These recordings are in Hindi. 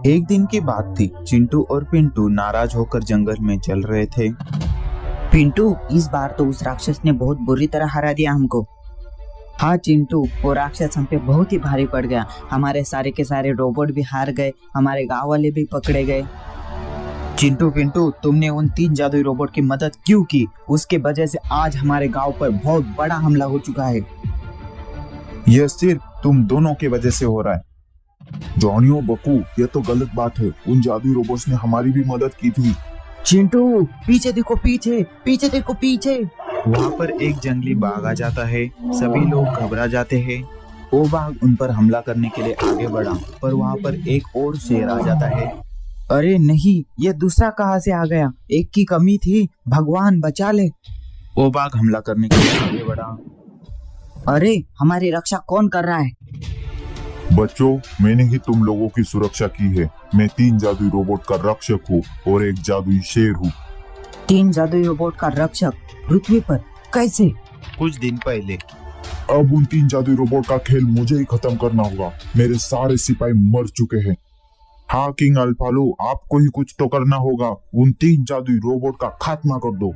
एक दिन की बात थी। चिंटू और पिंटू नाराज होकर जंगल में चल रहे थे। पिंटू, इस बार तो उस राक्षस ने बहुत बुरी तरह हरा दिया हमको। हाँ चिंटू, वो राक्षस हम पे बहुत ही भारी पड़ गया। हमारे सारे के सारे रोबोट भी हार गए, हमारे गांव वाले भी पकड़े गए। चिंटू पिंटू, तुमने उन 3 जादुई रोबोट की मदद क्यों की? उसके वजह से आज हमारे गांव पर बहुत बड़ा हमला हो चुका है। यह सिर्फ तुम दोनों की वजह से हो रहा है। जॉनी और बकू, यह तो गलत बात है। उन जादुई रोबोट्स ने हमारी भी मदद की थी। चिंटू, पीछे देखो, पीछे पीछे देखो, पीछे। वहाँ पर एक जंगली बाघ आ जाता है। सभी लोग घबरा जाते हैं। वो बाघ उन पर हमला करने के लिए आगे बढ़ा, पर वहाँ पर एक और शेर आ जाता है। अरे नहीं, ये दूसरा कहाँ से आ गया? एक की कमी थी, भगवान बचा ले। वो बाघ हमला करने के लिए आगे बढ़ा। अरे, हमारी रक्षा कौन कर रहा है? बच्चों, मैंने ही तुम लोगों की सुरक्षा की है। मैं 3 जादुई रोबोट का रक्षक हूँ और एक जादुई शेर हूँ। 3 जादुई रोबोट का रक्षक पृथ्वी पर कैसे? कुछ दिन पहले। अब उन 3 जादुई रोबोट का खेल मुझे ही खत्म करना होगा। मेरे सारे सिपाही मर चुके हैं। हाँ किंग अल्फालो, आपको ही कुछ तो करना होगा। उन 3 जादुई रोबोट का खात्मा कर दो।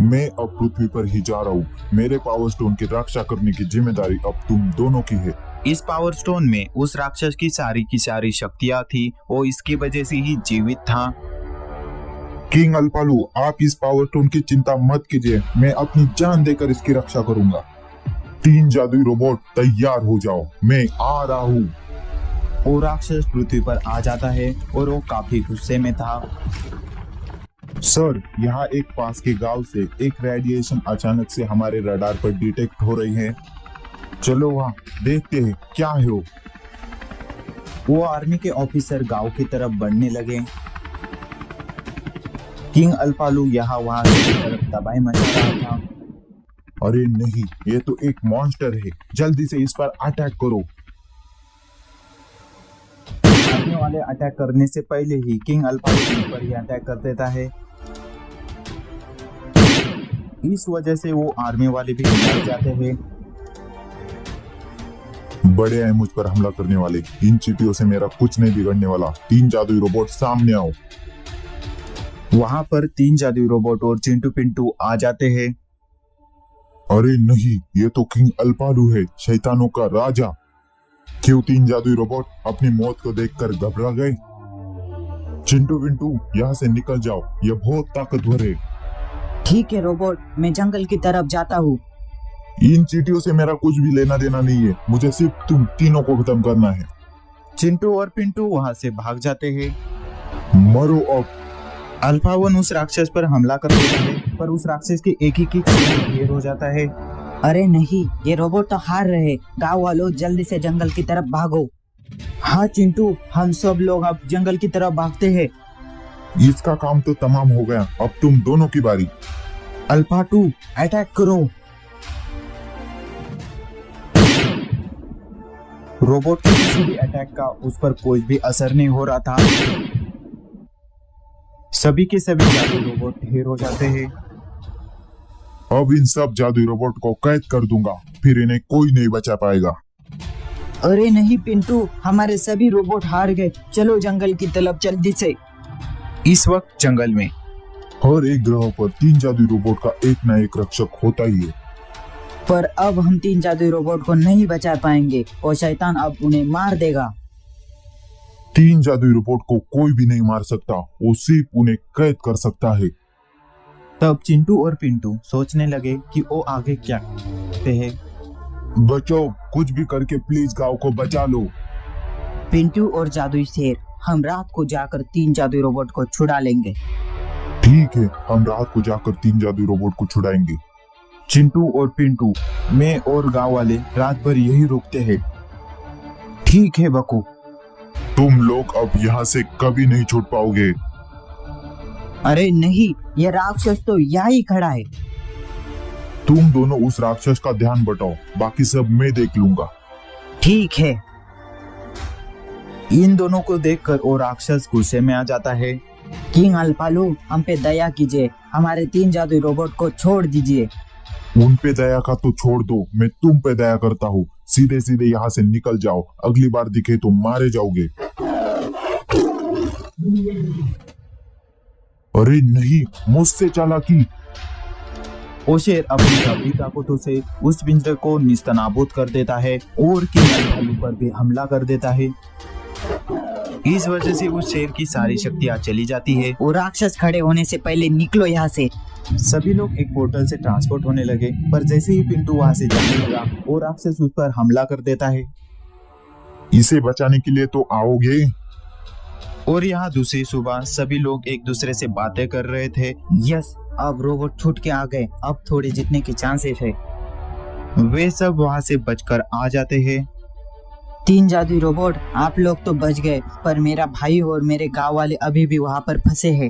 मैं अब पृथ्वी पर ही जा रहा हूँ। मेरे पावर स्टोन की रक्षा करने की जिम्मेदारी अब तुम दोनों की है। इस पावर स्टोन में उस राक्षस की सारी शक्तियाँ थी। वो इसकी वजह से ही जीवित था। किंग अल्फालो, आप इस पावर स्टोन की चिंता मत कीजिए। मैं अपनी जान देकर इसकी रक्षा करूंगा। 3 जादुई रोबोट तैयार हो जाओ, मैं आ रहा हूँ। वो राक्षस पृथ्वी पर आ जाता है और वो काफी गुस्से में था। सर, यहाँ एक पास के गांव से एक रेडिएशन अचानक से हमारे रडार पर डिटेक्ट हो रही है। चलो वहाँ देखते हैं क्या है वो आर्मी के ऑफिसर गांव की तरफ बढ़ने लगे। किंग अल्फालू यहाँ वहाँ की तरफ तबाही मचा रहा था। अरे नहीं, ये तो एक मॉन्स्टर है। जल्दी से इस पर अटैक करो। आर्मी वाले अटैक करने से पहले ही किंग अल्फालू पर ही अटैक कर देता है। इस वजह से वो आर्मी वाले भी मर जाते हैं। बड़े हैं मुझ पर हमला करने वाले। इन चींटियों से मेरा कुछ नहीं बिगड़ने वाला। 3 जादुई रोबोट सामने आओ। वहाँ पर 3 जादुई रोबोट और चिंटू पिंटू आ जाते हैं। अरे नहीं, ये तो किंग अल्फालू है, शैतानों का राजा। क्यों 3 जादुई रोबोट अपनी मौत को देखकर घबरा गए? चिंटू पिंटू, यहाँ से निकल जाओ, ये बहुत ताकतवर है। ठीक है रोबोट, मैं जंगल की तरफ जाता हूँ। इन चींटियों से मेरा कुछ भी लेना देना नहीं है। मुझे सिर्फ तुम तीनों को खत्म करना है। चिंटू और पिंटू वहाँ से भाग जाते हैं। मरो अब। अल्फा 1 उस राक्षस पर हमला कर देता है, पर उस राक्षस के एक ही किक से ढेर हो जाता है। अरे नहीं, ये रोबोट तो हार रहे। गांव वालों, जल्दी से जंगल की तरफ भागो। हाँ चिंटू, हम सब लोग अब जंगल की तरफ भागते हैं। इसका काम तो तमाम हो गया, अब तुम दोनों की बारी। अल्फा 2 अटैक करो। रोबोट के किसी भी अटैक का उस पर कोई भी असर नहीं हो रहा था। सभी के सभी जादुई रोबोट ढेर हो जाते हैं। अब इन सब जादुई रोबोट को कैद कर दूंगा, फिर इन्हें कोई नहीं बचा पाएगा। अरे नहीं पिंटू, हमारे सभी रोबोट हार गए। चलो जंगल की तरफ जल्दी से। इस वक्त जंगल में हर एक ग्रह पर 3 जादुई रोबोट का एक ना एक रक्षक होता ही है। पर अब हम 3 जादुई रोबोट को नहीं बचा पाएंगे और शैतान अब उन्हें मार देगा। 3 जादुई रोबोट को कोई भी नहीं मार सकता, वो सिर्फ उन्हें कैद कर सकता है। तब चिंटू और पिंटू सोचने लगे कि वो आगे क्या करते हैं। बच्चों, कुछ भी करके प्लीज गांव को बचा लो। पिंटू और जादुई शेर, हम रात को जाकर 3 जादुई रोबोट को छुड़ा लेंगे। ठीक है, हम रात को जाकर 3 जादुई रोबोट को छुड़ाएंगे। चिंटू और पिंटू, मैं और गांव वाले रात भर यही रुकते हैं। ठीक है बकू। तुम लोग अब यहाँ से कभी नहीं छूट पाओगे। अरे नहीं, ये राक्षस तो यहाँ ही खड़ा है। तुम दोनों उस राक्षस का ध्यान बटाओ, बाकी सब मैं देख लूंगा। ठीक है। इन दोनों को देखकर वो राक्षस गुस्से में आ जाता है। किंग अल्फालू, हम पे दया कीजिए, हमारे 3 जादुई रोबोट को छोड़ दीजिए। उन पे दया का तो छोड़ दो, मैं तुम पे दया करता हूँ। सीधे सीधे यहाँ से निकल जाओ, अगली बार दिखे तो मारे जाओगे। अरे नहीं, मुझसे चालाकी। वो शेर अपनी जबरी ताकतों से उस पिंजरे को निस्तनाबूद कर देता है और किंग अल्फालू पर भी हमला कर देता है। इस वजह से उस शेर की सारी शक्तियां चली जाती है। वो राक्षस खड़े होने से पहले निकलो यहाँ से। सभी लोग एक पोर्टल से ट्रांसपोर्ट होने लगे, पर जैसे ही पिंटू वहां से जाने लगा वो राक्षस उस पर हमला कर देता है। इसे बचाने के लिए तो आओगे? और यहाँ दूसरी सुबह सभी लोग एक दूसरे से बातें कर रहे थे। यस, अब रोबोट छूट के आ गए, अब थोड़े जीतने के चांसेस है। वे सब वहां से बचकर आ जाते हैं। 3 जादुई रोबोट, आप लोग तो बच गए, पर मेरा भाई और मेरे गांव वाले अभी भी वहां पर फंसे हैं।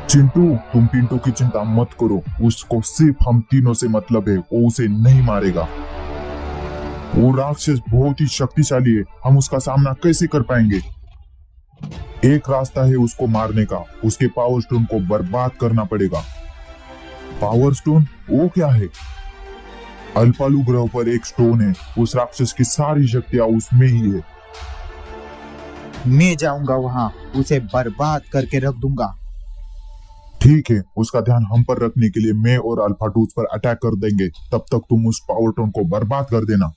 चिंटू, तुम पिंटू की चिंता मत करो, उसको सिर्फ हम तीनों से मतलब है, वो उसे नहीं मारेगा। वो राक्षस बहुत ही शक्तिशाली है, हम उसका सामना कैसे कर पाएंगे? एक रास्ता है उसको मारने का, उसके पावर स्टोन को बर्बाद करना पड़ेगा। Power stone? वो क्या है? अल्पालू ग्रह पर एक स्टोन है, उस राक्षस की सारी शक्तियां उसमें ही है। मैं जाऊंगा वहां, उसे बर्बाद करके रख दूंगा। ठीक है, उसका ध्यान हम पर रखने के लिए मैं और अल्फा 2 उस पर अटैक कर देंगे, तब तक तुम उस पावर स्टोन को बर्बाद कर देना।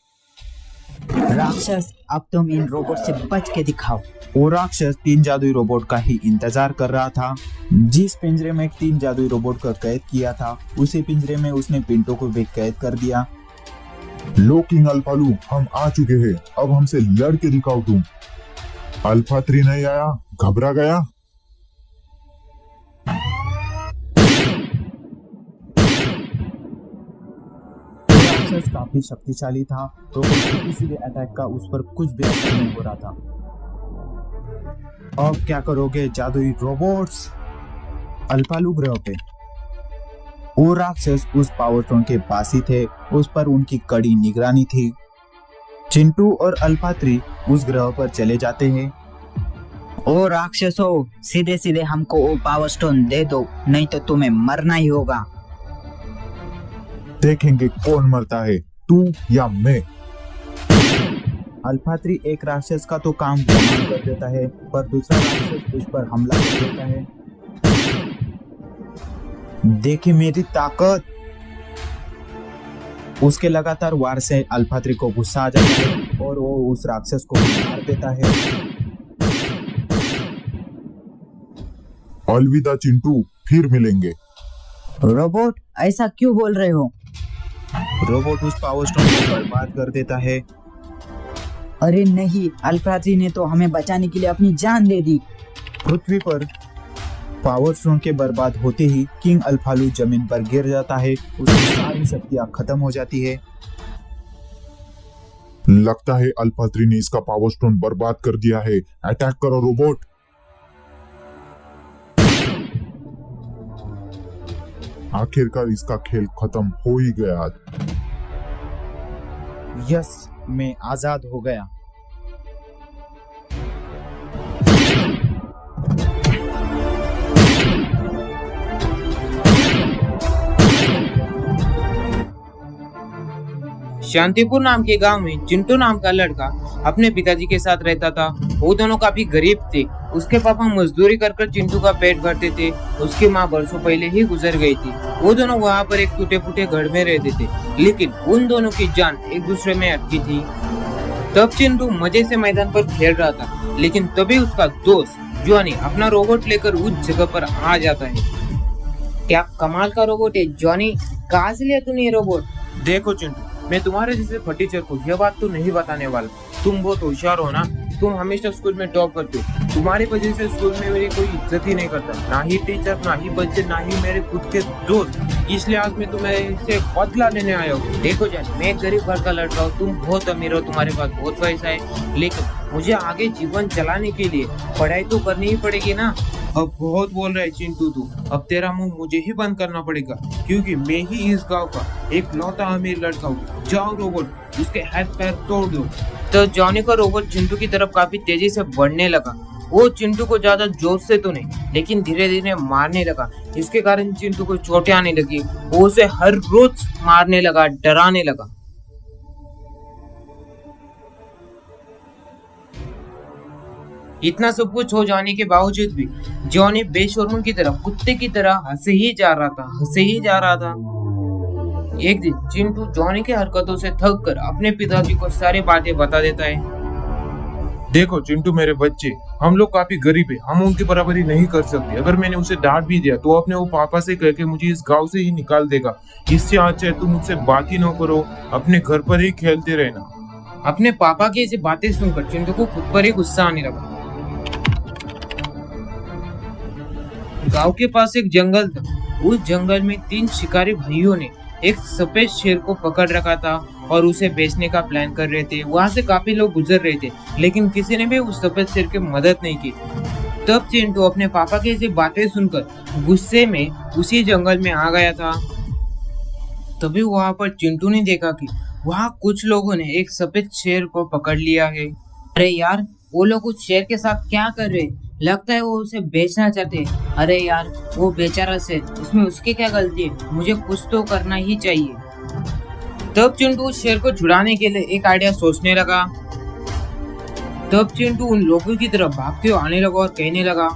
राक्षस, अब तुम इन रोबोट से बच के दिखाओ। वो राक्षस 3 जादुई रोबोट का ही इंतजार कर रहा था। जिस पिंजरे में 3 जादुई रोबोट का कैद किया था, उसी पिंजरे में उसने पिंटू को भी कैद कर दिया। लो किंग अल्फालू, हम आ चुके हैं, अब हमसे लड़ के दिखाओ तुम। अल्फा 3 नहीं आया, घबरा गया? राक्षस काफी शक्तिशाली था, तो किसी भी अटैक का उस पर कुछ भी असर नहीं हो रहा था। अब क्या करोगे जादुई रोबोट्स? अल्फालू ग्रह पे वो राक्षस उस पावर स्टोन के पास ही थे, उस पर उनकी कड़ी निगरानी थी। चिंटू और अल्फा 3 उस ग्रह पर चले जाते हैं। ओ राक्षसों, सीधे सीधे हमको वो पावर स्टोन दे दो, नहीं तो तुम्हें मरना ही होगा। देखेंगे कौन मरता है, तू या मैं। अल्फा 3 एक राक्षस का तो काम बर्बाद कर देता है, पर दूसरा राक्षस उस पर हमला कर देता है। देखिए मेरी ताकत। उसके लगातार वार से अल्फा 3 को गुस्सा आ जाता है और वो उस राक्षस को मार देता है। अलविदा चिंटू, फिर मिलेंगे। रोबोट, ऐसा क्यों बोल रहे हो? रोबोट उस पावर स्टोन को बर्बाद कर देता है। अरे नहीं, अल्फा 3 ने तो हमें बचाने के लिए अपनी जान दे दी। पृथ्वी पर पावर स्टोन के बर्बाद होते ही किंग अल्फालू जमीन पर गिर जाता है, उसकी सारी शक्तियां खत्म हो जाती है। लगता है अल्फा 3 ने इसका पावर स्टोन बर्बाद कर दिया है। अटैक करो रोबोट। आखिरकार इसका खेल खत्म हो ही गया। यस, मैं आजाद हो गया। शांतिपुर नाम के गांव में चिंटू नाम का लड़का अपने पिताजी के साथ रहता था। वो दोनों काफी गरीब थे। उसके पापा मजदूरी कर चिंटू का पेट भरते थे। उसकी माँ बरसों पहले ही गुजर गई थी। वो दोनों वहाँ पर एक टूटे फूटे घर में रहते थे, लेकिन उन दोनों की जान एक दूसरे में अटकी थी। तब चिंटू मजे से मैदान पर खेल रहा था, लेकिन तभी उसका दोस्त जॉनी अपना रोबोट लेकर उस जगह पर आ जाता है। क्या कमाल का रोबोट है जॉनी, कहाँ से लिया तूने ये रोबोट? देखो चिंटू, मैं तुम्हारे जैसे फटीचर को यह बात तो नहीं बताने वाला। तुम बहुत होशियार हो ना, तुम हमेशा स्कूल में टॉप करते हो। तुम्हारी वजह से स्कूल में मेरी कोई इज्जत ही नहीं करता, ना ही टीचर, ना ही बच्चे, ना ही मेरे खुद के दोस्त। इसलिए आज मैं तुम्हें से बदला लेने आया हूँ। देखो जान, मैं एक गरीब घर का लड़का हूँ, तुम बहुत अमीर हो, तुम्हारे पास बहुत पैसा है, लेकिन मुझे आगे जीवन चलाने के लिए पढ़ाई तो करनी ही पड़ेगी ना। अब बहुत बोल रहा है चिंटू तू, अब तेरा मुंह मुझे ही बंद करना पड़ेगा, क्योंकि मैं ही इस गांव का एक लौता अमीर लड़का हूँ। जाओ रोबोट, उसके हाथ पैर तोड़ दो। तो जॉनी का रोबोट चिंटू की तरफ काफी तेजी से बढ़ने लगा। वो चिंटू को ज्यादा जोर से तो नहीं, लेकिन धीरे धीरे मारने लगा। इसके कारण चिंटू को चोटें आने लगी। वो उसे हर रोज मारने लगा, डराने लगा। इतना सब कुछ हो जाने के बावजूद भी जॉनी बेशर्मों की तरह कुत्ते की तरह हंसे ही जा रहा था। एक दिन चिंटू जॉनी की हरकतों से थक कर अपने पिताजी को सारी बातें बता देता है। देखो चिंटू मेरे बच्चे, हम लोग काफी गरीब है, हम उनकी बराबरी नहीं कर सकते। अगर मैंने उसे डांट भी दिया तो अपने वो पापा से कह के मुझे इस गांव से ही निकाल देगा। इससे अच्छा है तुम मुझसे बात ही न करो, अपने घर पर ही खेलते रहना। अपने पापा की ऐसी बातें सुनकर चिंटू को खुद पर ही गुस्सा आने लगा। गांव के पास एक जंगल था। उस जंगल में 3 शिकारी भाइयों ने एक सफेद शेर को पकड़ रखा था और उसे बेचने का प्लान कर रहे थे। वहां से काफी लोग गुजर रहे थे, लेकिन किसी ने भी उस सफेद शेर की मदद नहीं की। तब चिंटू अपने पापा की ऐसी बातें सुनकर गुस्से में उसी जंगल में आ गया था। तभी वहां पर चिंटू ने देखा कि वहां कुछ लोगों ने एक सफेद शेर को पकड़ लिया है। अरे यार, वो लोग उस शेर के साथ क्या कर रहे? लगता है वो उसे बेचना चाहते हैं। अरे यार, वो बेचारा शेर, उसमें उसकी क्या गलती है? मुझे कुछ तो करना ही चाहिए। तब चिंटू उस शेर को छुड़ाने के लिए एक आइडिया सोचने लगा। तब चिंटू उन लोगों की तरफ भागते हुए आने लगा और कहने लगा,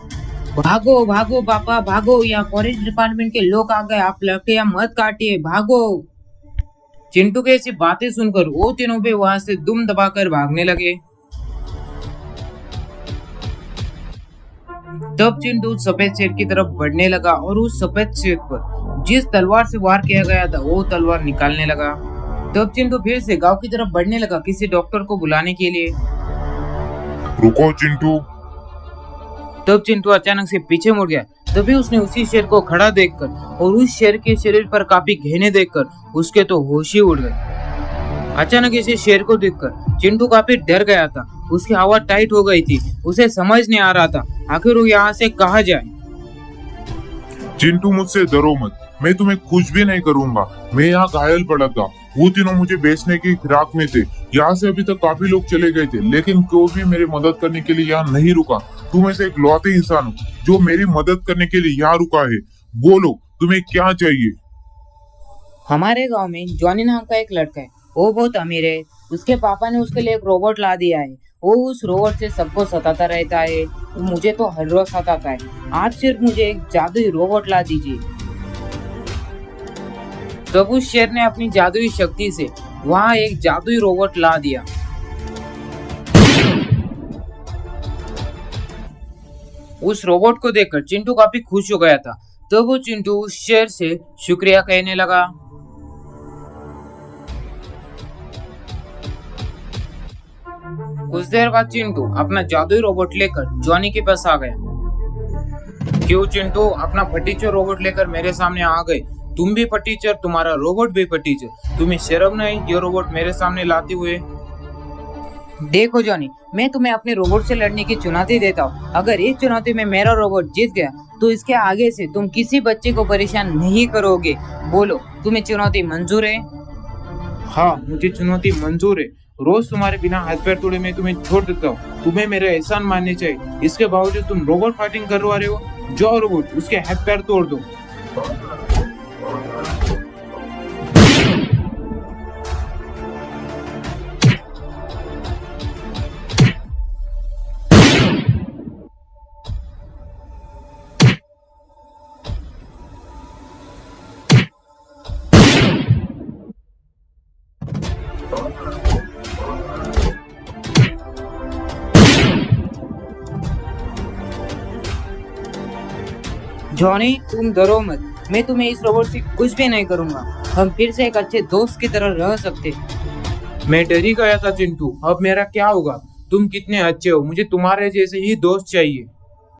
भागो भागो पापा भागो, यहाँ फॉरेस्ट डिपार्टमेंट के लोग आ गए, आप लकड़ियां मत काटिए, भागो। चिंटू की ऐसी बातें सुनकर वो तीनों भी वहां से दुम दबाकर भागने लगे। तब चिंटू सफेद शेर की तरफ बढ़ने लगा और उस सफेद शेर पर जिस तलवार से वार किया गया था वो तलवार निकालने लगा। तब चिंटू फिर से गांव की तरफ बढ़ने लगा किसी डॉक्टर को बुलाने के लिए। रुको चिंटू। तब चिंटू अचानक से पीछे मुड़ गया। तभी उसने उसी शेर को खड़ा देखकर और उस शेर के शरीर पर काफी गहने देखकर उसके तो होश ही उड़ गए। अचानक इसे शेर को देखकर चिंटू काफी डर गया था। उसकी हवा टाइट हो गई थी, उसे समझ नहीं आ रहा था आखिर वो यहाँ से कहाँ जाए। चिंटू मुझसे डरो मत, मैं तुम्हें कुछ भी नहीं करूंगा। मैं यहाँ घायल पड़ा था, वो तीनों मुझे बेचने की फिराक में थे। यहाँ से अभी तक काफी लोग चले गए थे, लेकिन कोई भी मेरी मदद करने के लिए यहाँ नहीं रुका। तुम ऐसे एक लौते इंसान हो जो मेरी मदद करने के लिए यहाँ रुका है। बोलो तुम्हें क्या चाहिए? हमारे गांव में जॉनी नाम का एक लड़का है, वो बहुत अमीर है। उसके पापा ने उसके लिए एक रोबोट ला दिया है। वो उस रोबोट से सबको सताता रहता है, वो मुझे तो हर रोज सताता है। आज सिर्फ मुझे एक जादुई रोबोट ला दीजिए। तब उस शेर ने अपनी जादुई शक्ति से वहां एक जादुई रोबोट ला दिया। उस रोबोट को देखकर चिंटू काफी खुश हो गया था। तब वो चिंटू उस शेर से शुक्रिया कहने लगा। कुछ देर बाद चिंटू अपना जादुई रोबोट लेकर जॉनी के पास आ गया। क्यों चिंटू, अपना फटीचर रोबोट लेकर मेरे सामने आ गए? तुम भी फटीचर, तुम्हारा रोबोट भी फटीचर, तुम्हें शर्म नहीं ये रोबोट मेरे सामने लाते हुए? देखो जॉनी, मैं तुम्हें अपने रोबोट से लड़ने की चुनौती देता हूँ। अगर इस चुनौती में मेरा रोबोट जीत गया तो इसके आगे से तुम किसी बच्चे को परेशान नहीं करोगे। बोलो, तुम्हें चुनौती मंजूर है? हाँ, मुझे चुनौती मंजूर है। रोज तुम्हारे बिना हाथ पैर तोड़े मैं तुम्हें छोड़ देता हूँ। तुम्हें मेरे एहसान मानने चाहिए। इसके बावजूद तुम रोबोट फाइटिंग करवा रहे हो। जो रोबोट, उसके हाथ पैर तोड़ दो। जॉनी, तुम डरो मत, मैं तुम्हें इस रोबोट से कुछ भी नहीं करूंगा। हम फिर से एक अच्छे दोस्त की तरह रह सकते। मैं डर ही गया था चिंटू, अब मेरा क्या होगा? तुम कितने अच्छे हो, मुझे तुम्हारे जैसे ही दोस्त चाहिए।